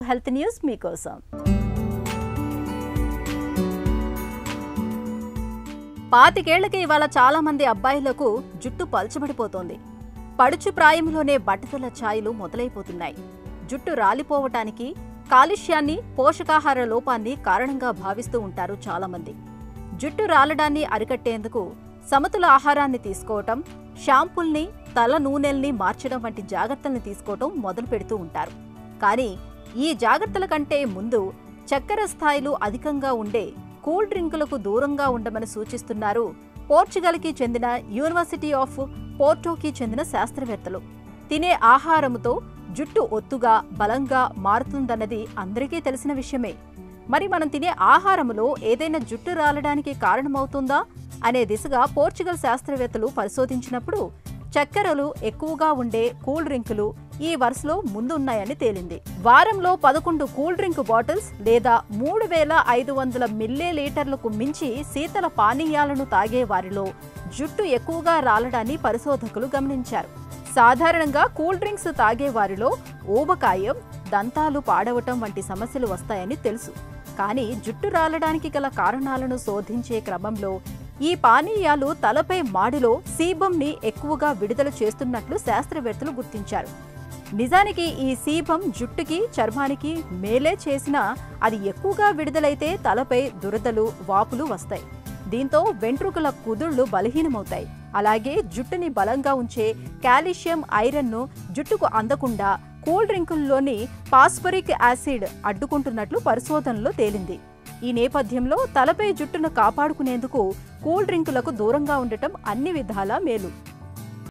Health news మీకోసం. పాతికేళ్లకి ఇవాళ చాలా మంది అబ్బాయిలకు జుట్టు పల్చబడిపోతోంది. పడుచు ప్రాయంలోనే బట్టతల ఛాయలు మొదలైపోతున్నాయి. జుట్టు రాలిపోవటానికి కాలుష్యాన్ని, పోషకాహార లోపాన్ని కారణంగా భావిస్తూ ఉంటారు చాలామంది. జుట్టు రాలడాన్ని అరికట్టేందుకు సమతుల ఆహారాన్ని తీసుకోవటం, షాంపూల్ని, తల నూనెల్ని మార్చడం వంటి జాగ్రత్తల్ని తీసుకోవటం మొదలు పెడుతూ ఉంటారు. కానీ ఈ జాగ్రత్తల కంటే ముందు చక్కెర స్థాయిలు అధికంగా ఉండే కూల్ డ్రింకులకు దూరంగా ఉండమని సూచిస్తున్నారు పోర్చుగల్కి చెందిన యూనివర్సిటీ ఆఫ్ పోర్టోకి చెందిన శాస్త్రవేత్తలు. తినే ఆహారముతో జుట్టు ఒత్తుగా, బలంగా మారుతుందన్నది అందరికీ తెలిసిన విషయమే. మరి మనం తినే ఆహారములో ఏదైనా జుట్టు రాలడానికి కారణమవుతుందా అనే దిశగా పోర్చుగల్ శాస్త్రవేత్తలు పరిశోధించినప్పుడు చక్కెరలు ఎక్కువగా ఉండే కూల్ డ్రింకులు ఈ వరుసలో ముందున్నాయని తేలింది. వారంలో 11 కూల్ డ్రింక్ బాటిల్స్ లేదా 3500 మిల్లీలీటర్లకు మించి శీతల పానీయాలను తాగే వారిలో జుట్టు ఎక్కువగా రాలడాన్ని పరిశోధకులు గమనించారు. సాధారణంగా కూల్ డ్రింక్స్ తాగే వారిలో ఊబకాయం, దంతాలు పాడవటం వంటి సమస్యలు వస్తాయని తెలుసు. కానీ జుట్టు రాలడానికి గల కారణాలను శోధించే క్రమంలో ఈ పానీయాలు తలపై మాడిలో సీబంని ఎక్కువగా విడుదల చేస్తున్నట్లు శాస్త్రవేత్తలు గుర్తించారు. నిజానికి ఈ సీబం జుట్టుకి, చర్మానికి మేలే చేసినా అది ఎక్కువగా విడుదలైతే తలపై దురదలు, వాపులు వస్తాయి. దీంతో వెంట్రుకల కుదుళ్లు బలహీనమవుతాయి. అలాగే జుట్టుని బలంగా ఉంచే కాల్షియం, ఐరన్ను జుట్టుకు అందకుండా కూల్ డ్రింకుల్లోని ఫాస్ఫరిక్ యాసిడ్ అడ్డుకుంటున్నట్లు పరిశోధనలో తేలింది. ఈ నేపథ్యంలో తలపై జుట్టును కాపాడుకునేందుకు కూల్ డ్రింకులకు దూరంగా ఉండటం అన్ని విధాలా మేలు.